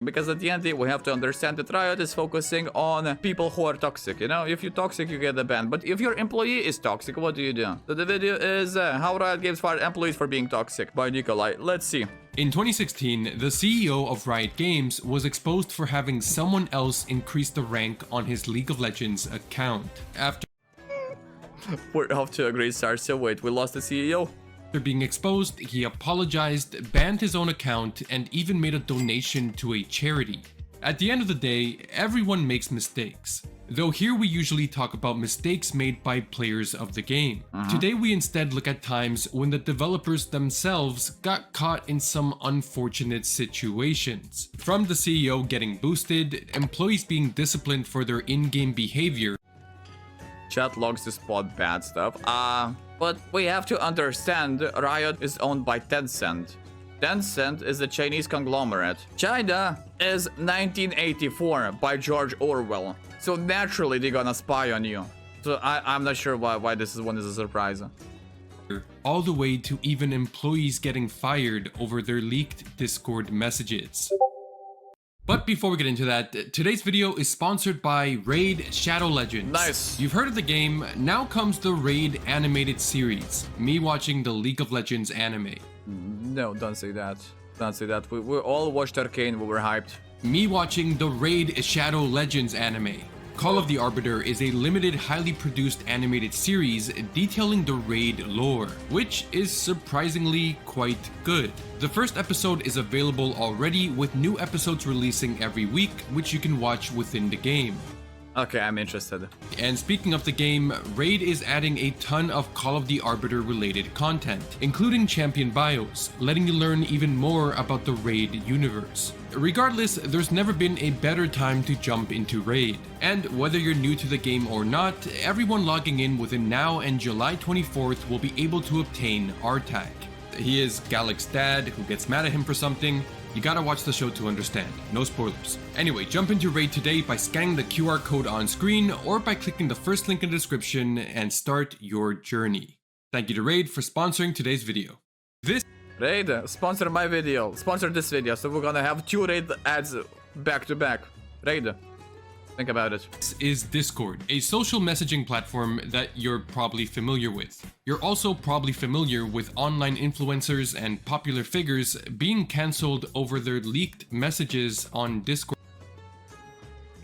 Because at the end, we have to understand that Riot is focusing on people who are toxic, you know? If you're toxic, you get the ban. But if your employee is toxic, what do you do? So the video is How Riot Games Fired Employees for Being Toxic by Nicolai. Let's see. In 2016, the CEO of Riot Games was exposed for having someone else increase the rank on his League of Legends account. After We're off to a great start, so wait, we lost the CEO? After being exposed, he apologized, banned his own account, and even made a donation to a charity. At the end of the day, everyone makes mistakes. Though here we usually talk about mistakes made by players of the game. Today we instead look at times when the developers themselves got caught in some unfortunate situations. From the CEO getting boosted, employees being disciplined for their in-game behavior. Chat logs to spot bad stuff. But we have to understand Riot is owned by Tencent. Tencent is a Chinese conglomerate. China is 1984 by George Orwell. So naturally they're gonna spy on you. So I'm not sure why this one is a surprise. All the way to even employees getting fired over their leaked Discord messages. But before we get into that, today's video is sponsored by Raid Shadow Legends. Nice. You've heard of the game, now comes the Raid animated series. Me watching the League of Legends anime. No, don't say that. Don't say that. We all watched Arcane, we were hyped. Me watching the Raid Shadow Legends anime. Call of the Arbiter is a limited, highly produced animated series detailing the Raid lore, which is surprisingly quite good. The first episode is available already, with new episodes releasing every week, which you can watch within the game. Okay, I'm interested. And speaking of the game, Raid is adding a ton of Call of the Arbiter related content, including champion bios, letting you learn even more about the Raid universe. Regardless, there's never been a better time to jump into Raid. And whether you're new to the game or not, everyone logging in within now and July 24th will be able to obtain R-Tag. He is Gallic's dad, who gets mad at him for something. You gotta watch the show to understand. No spoilers. Anyway, jump into Raid today by scanning the QR code on screen or by clicking the first link in the description and start your journey. Thank you to Raid for sponsoring today's video. Raid, sponsor my video. Sponsor this video. So we're gonna have 2 Raid ads back to back. Raid, think about it. This is Discord, a social messaging platform that you're probably familiar with. You're also probably familiar with online influencers and popular figures being cancelled over their leaked messages on Discord.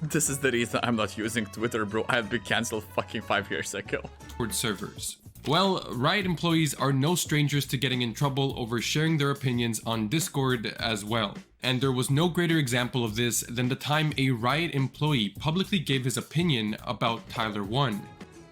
This is the reason I'm not using Twitter, bro. I've been cancelled fucking 5 years ago. Servers. Well, Riot employees are no strangers to getting in trouble over sharing their opinions on Discord as well. And there was no greater example of this than the time a Riot employee publicly gave his opinion about Tyler 1.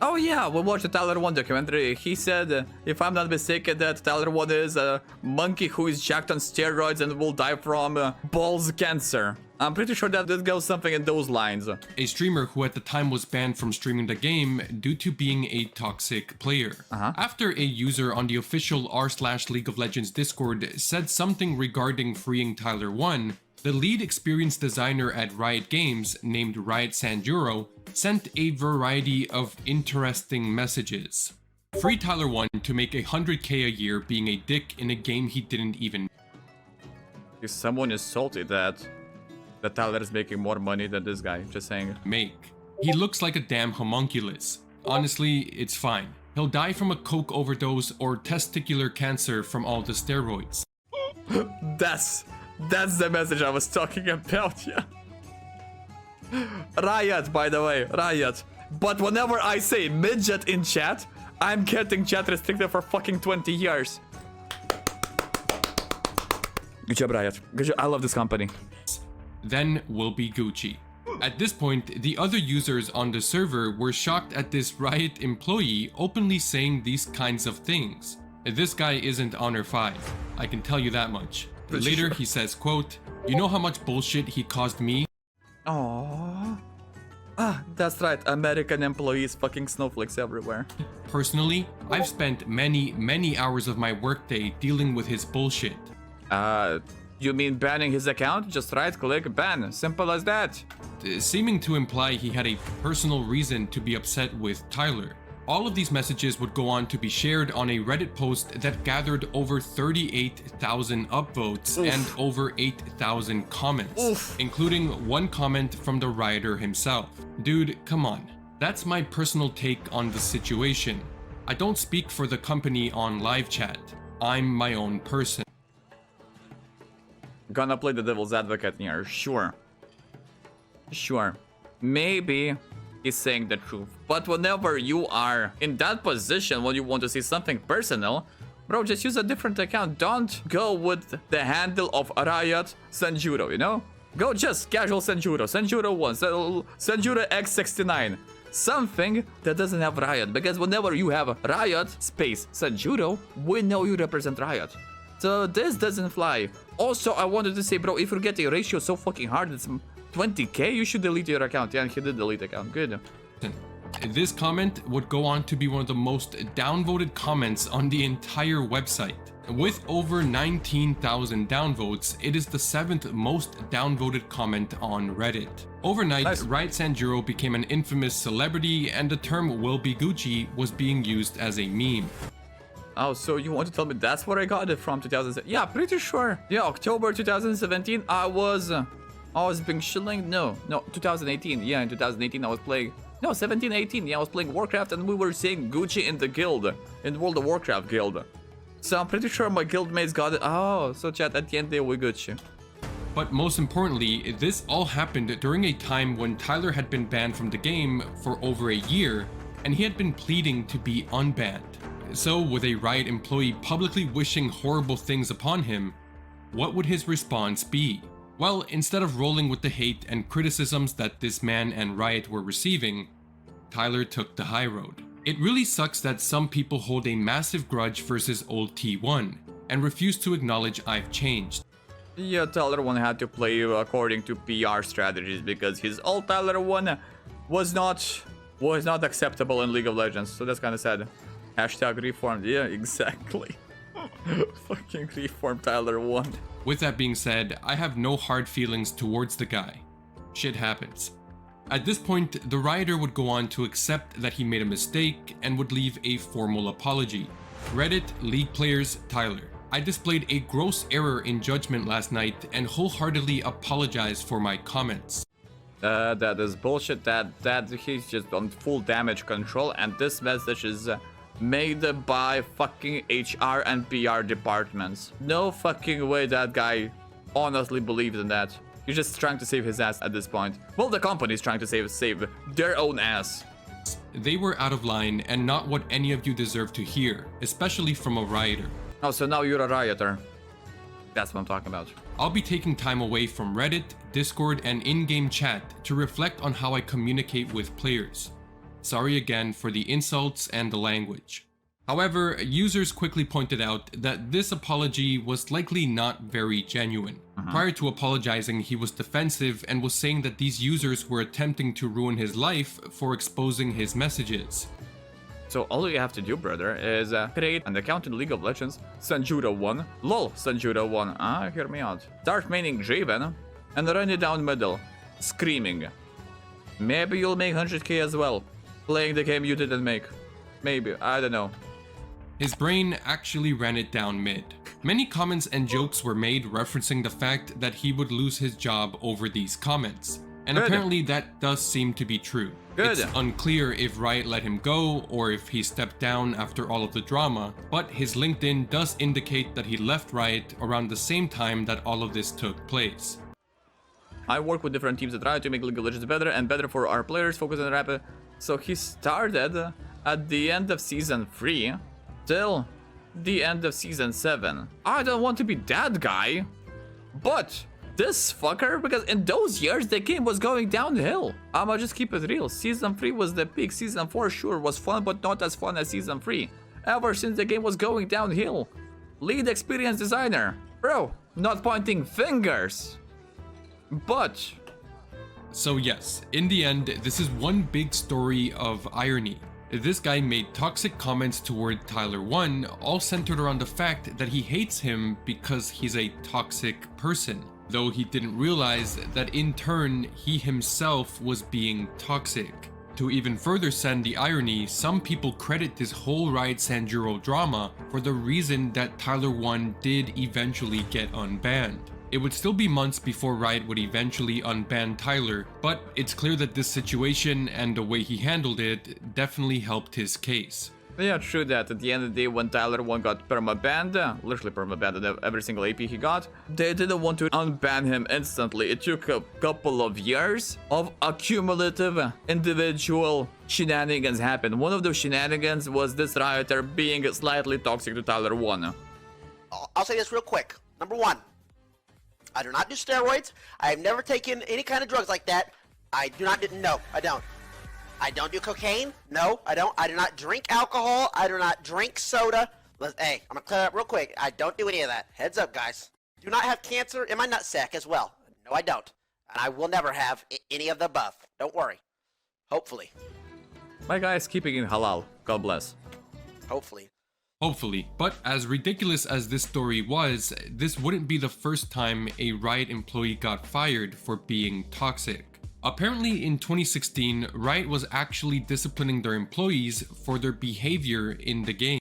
Oh yeah, we watched the Tyler 1 documentary. He said, if I'm not mistaken, that Tyler 1 is a monkey who is jacked on steroids and will die from balls cancer. I'm pretty sure that it goes something in those lines. A streamer who at the time was banned from streaming the game due to being a toxic player. After a user on the official r/League of Legends Discord said something regarding freeing Tyler 1, the lead experienced designer at Riot Games, named Riot Sanjuro, sent a variety of interesting messages. Free Tyler 1 to make 100k a year being a dick in a game he didn't even. If someone is salty that Tyler is making more money than this guy, just saying. Make. He looks like a damn homunculus. Honestly, it's fine. He'll die from a coke overdose or testicular cancer from all the steroids. That's the message I was talking about, yeah. Riot, by the way, Riot. But whenever I say midget in chat, I'm getting chat restricted for fucking 20 years. Good job, Riot. Good job. I love this company. Then we'll be Gucci. At this point, the other users on the server were shocked at this Riot employee openly saying these kinds of things. This guy isn't Honor 5, I can tell you that much. Later he says, quote, "You know how much bullshit he caused me?" Aww. That's right, American employees, fucking snowflakes everywhere. Personally, I've spent many hours of my workday dealing with his bullshit. You mean banning his account? Just right click, ban, simple as that. Seeming to imply he had a personal reason to be upset with Tyler. All of these messages would go on to be shared on a Reddit post that gathered over 38,000 upvotes and over 8,000 comments, including one comment from the rioter himself. Dude, come on. That's my personal take on the situation. I don't speak for the company on live chat. I'm my own person. Gonna play the devil's advocate here, sure. Sure. Maybe he's saying the truth. But whenever you are in that position when you want to see something personal, bro, just use a different account. Don't go with the handle of Riot Sanjuro, you know? Go just casual Sanjuro, Sanjuro 1, Sanjuro X69. Something that doesn't have Riot, because whenever you have Riot space Sanjuro, we know you represent Riot. So this doesn't fly. Also, I wanted to say, bro, if you get a ratio so fucking hard, it's 20k, you should delete your account. Yeah, he did delete account. Good. This comment would go on to be one of the most downvoted comments on the entire website. With over 19,000 downvotes, it is the 7th most downvoted comment on Reddit. Overnight, nice. Riot Sanjuro became an infamous celebrity, and the term "will be Gucci" was being used as a meme. Oh, so you want to tell me that's where I got it from? 2007? Yeah, pretty sure. Yeah, October 2017. I was being shilling. No, 2018. Yeah, in 2018 I was playing. No, 17, 18. Yeah, I was playing Warcraft, and we were saying Gucci in the guild, in World of Warcraft guild. So I'm pretty sure my guildmates got it. Oh, so chat, at the end they were Gucci. But most importantly, this all happened during a time when Tyler had been banned from the game for over a year, and he had been pleading to be unbanned. So with a Riot employee publicly wishing horrible things upon him, what would his response be? Well, instead of rolling with the hate and criticisms that this man and Riot were receiving, Tyler took the high road. It really sucks that some people hold a massive grudge versus old T1 and refuse to acknowledge I've changed. Yeah, Tyler 1 had to play according to PR strategies because his old Tyler 1 was not acceptable in League of Legends, so that's kind of sad. Hashtag reformed. Yeah, exactly. Fucking reformed Tyler 1. With that being said, I have no hard feelings towards the guy. Shit happens. At this point, the rioter would go on to accept that he made a mistake and would leave a formal apology. Reddit, League players, Tyler. I displayed a gross error in judgment last night and wholeheartedly apologize for my comments. That is bullshit. That he's just on full damage control, and this message is made by fucking HR and PR departments. No fucking way that guy honestly believes in that. He's just trying to save his ass at this point. Well, the company's trying to save their own ass. They were out of line and not what any of you deserve to hear, especially from a rioter. Oh, so now you're a rioter. That's what I'm talking about. I'll be taking time away from Reddit, Discord, and in-game chat to reflect on how I communicate with players. Sorry again for the insults and the language. However, users quickly pointed out that this apology was likely not very genuine. Prior to apologizing, he was defensive and was saying that these users were attempting to ruin his life for exposing his messages. So all you have to do, brother, is create an account in League of Legends, Sanjuro 1, lol, Sanjuro 1, hear me out. Start maining Draven, and run it down middle, screaming. Maybe you'll make 100k as well, playing the game you didn't make. Maybe, I don't know. His brain actually ran it down mid. Many comments and jokes were made referencing the fact that he would lose his job over these comments. And apparently that does seem to be true. It's unclear if Riot let him go or if he stepped down after all of the drama, but his LinkedIn does indicate that he left Riot around the same time that all of this took place. I work with different teams at Riot to make League of Legends better and better for our players, focus on rapid. So he started at the end of Season 3 till the end of Season 7. I don't want to be that guy, but this fucker, because in those years the game was going downhill. I'ma just keep it real. Season 3 was the peak. Season 4 sure was fun, but not as fun as Season 3. Ever since the game was going downhill. Lead experience designer. Bro, not pointing fingers. But so yes, in the end, this is one big story of irony. This guy made toxic comments toward Tyler 1, all centered around the fact that he hates him because he's a toxic person, though he didn't realize that in turn, he himself was being toxic. To even further send the irony, some people credit this whole Riot Sanjuro drama for the reason that Tyler 1 did eventually get unbanned. It would still be months before Riot would eventually unban Tyler, but it's clear that this situation and the way he handled it definitely helped his case. Yeah, true that. At the end of the day, when Tyler 1 got perma-banned, literally perma-banned at every single AP he got, they didn't want to unban him instantly. It took a couple of years of accumulative individual shenanigans happen. One of those shenanigans was this Rioter being slightly toxic to Tyler 1. I'll say this real quick. Number one, I do not do steroids. I have never taken any kind of drugs like that. I don't do cocaine. No, I don't. I do not drink alcohol. I do not drink soda. Hey, I'm gonna clear that up real quick. I don't do any of that. Heads up, guys. Do not have cancer in my nutsack as well. No, I don't. And I will never have any of the above. Don't worry. Hopefully. My guy is keeping it halal. God bless. Hopefully. Hopefully, but as ridiculous as this story was, this wouldn't be the first time a Riot employee got fired for being toxic. Apparently in 2016, Riot was actually disciplining their employees for their behavior in the game.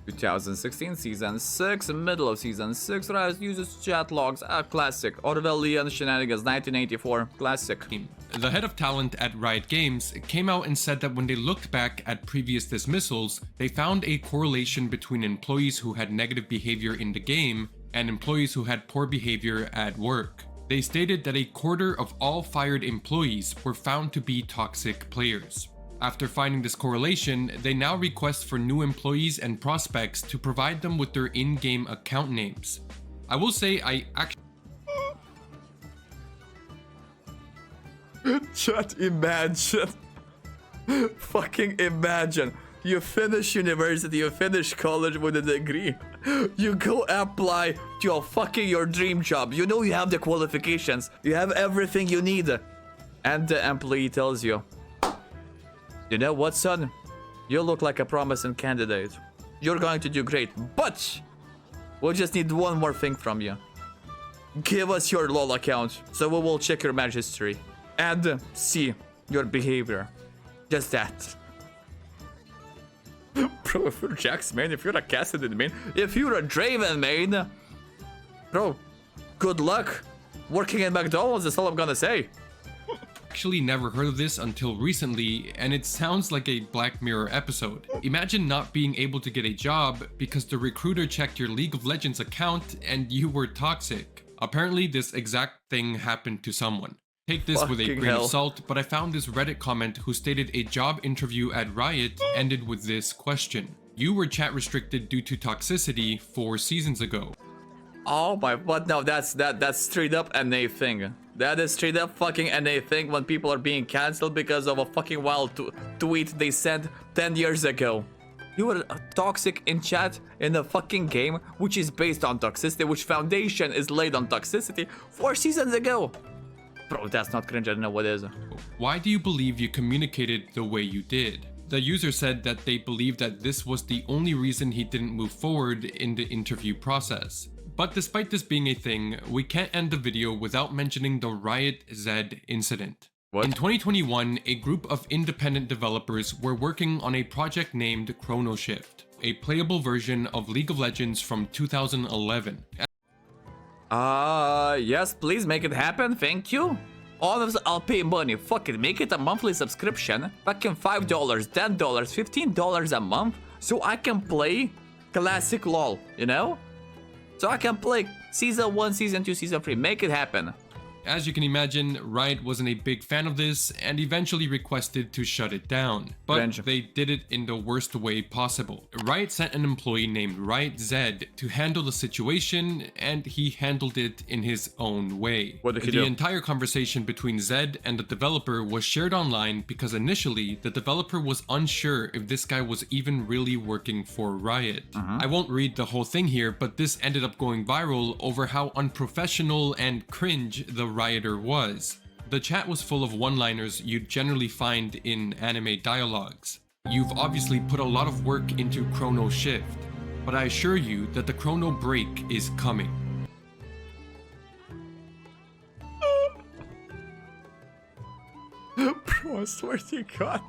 2016 Season 6, middle of Season 6, Riot uses chat logs, a classic. Orwellian shenanigans, 1984, classic. The head of talent at Riot Games came out and said that when they looked back at previous dismissals, they found a correlation between employees who had negative behavior in the game and employees who had poor behavior at work. They stated that a quarter of all fired employees were found to be toxic players. After finding this correlation, they now request for new employees and prospects to provide them with their in-game account names. I will say I actually Chat, imagine. Fucking imagine. You finish university, you finish college with a degree. You go apply to your dream job. You know you have the qualifications. You have everything you need. And the employee tells you, you know what, son? You look like a promising candidate. You're going to do great, but we'll just need one more thing from you. Give us your LOL account so we will check your match history and see your behavior. Just that. Bro, if you're Jax main, if you're a Cassidin main, if you're a Draven main, bro, good luck working in McDonald's, that's all I'm gonna say. actually never heard of this until recently, and it sounds like a Black Mirror episode. Imagine not being able to get a job because the recruiter checked your League of Legends account and you were toxic. Apparently this exact thing happened to someone. Take this with a grain of salt, but I found this Reddit comment who stated a job interview at Riot ended with this question. You were chat restricted due to toxicity 4 seasons ago. Oh my, what? No, that's straight up NA thing. That is straight up fucking NA thing when people are being cancelled because of a fucking wild tweet they sent 10 years ago. You were toxic in chat in a fucking game which is based on toxicity, which foundation is laid on toxicity 4 seasons ago. Bro, that's not cringe, I don't know what is. Why do you believe you communicated the way you did? The user said that they believed that this was the only reason he didn't move forward in the interview process. But despite this being a thing, we can't end the video without mentioning the Riot Z incident. What? In 2021, a group of independent developers were working on a project named Chronoshift, a playable version of League of Legends from 2011. Yes, please make it happen, thank you. All of I'll pay money, fuck it, make it a monthly subscription. Fucking $5, $10, $15 a month, so I can play classic LOL, you know? So I can play Season 1, Season 2, Season 3, make it happen. As you can imagine, Riot wasn't a big fan of this and eventually requested to shut it down. But they did it in the worst way possible. Riot sent an employee named Riot Z to handle the situation, and he handled it in his own way. What did he do? The entire conversation between Z and the developer was shared online because initially the developer was unsure if this guy was even really working for Riot. I won't read the whole thing here, but this ended up going viral over how unprofessional and cringe the Rioter was. The chat was full of one-liners you'd generally find in anime dialogues. You've obviously put a lot of work into Chronoshift, but I assure you that the Chrono break is coming. Bro, I swear to God.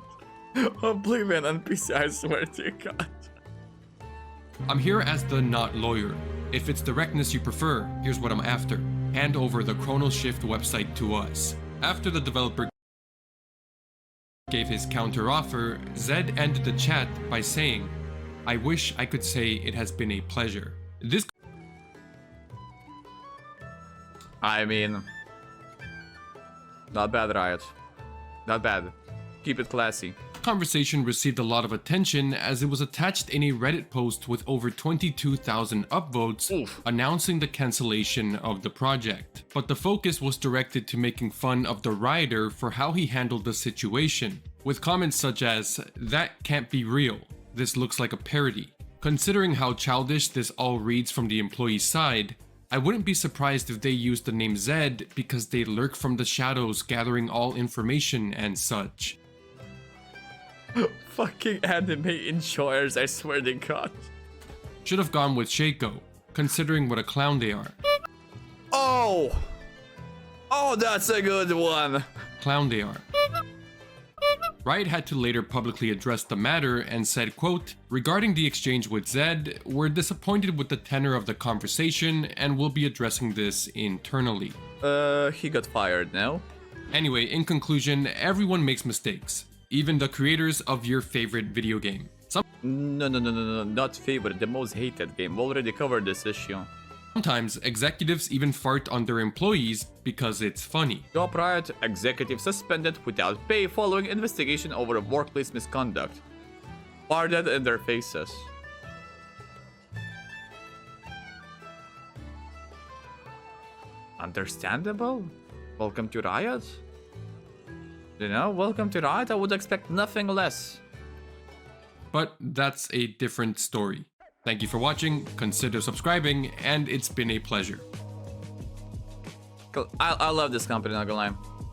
Oblivion on PC, I swear to God. I'm here as the not lawyer. If it's directness you prefer, here's what I'm after. Hand over the Chronoshift website to us. After the developer gave his counter-offer, Zed ended the chat by saying, "I wish I could say it has been a pleasure." This I mean, not bad, Riot. Not bad. Keep it classy. conversation received a lot of attention as it was attached in a Reddit post with over 22,000 upvotes announcing the cancellation of the project. But the focus was directed to making fun of the rioter for how he handled the situation, with comments such as, "That can't be real. This looks like a parody." Considering how childish this all reads from the employee's side, I wouldn't be surprised if they used the name Zed because they lurk from the shadows gathering all information and such. Fucking anime enjoyers, I swear to God. Should have gone with Shaco, considering what a clown they are. Oh! Oh, that's a good one! Clown they are. Riot had to later publicly address the matter and said, quote, "Regarding the exchange with Zed, we're disappointed with the tenor of the conversation and will be addressing this internally." He got fired now. Anyway, in conclusion, everyone makes mistakes, even the creators of your favorite video game. No, not favorite, the most hated game. We already covered this issue. Sometimes executives even fart on their employees because it's funny. Top Riot executive suspended without pay following investigation over workplace misconduct. Farted in their faces. Understandable. Welcome to Riot. You know, welcome to Riot. I would expect nothing less. But that's a different story. Thank you for watching, consider subscribing, and it's been a pleasure. I love this company, not gonna lie.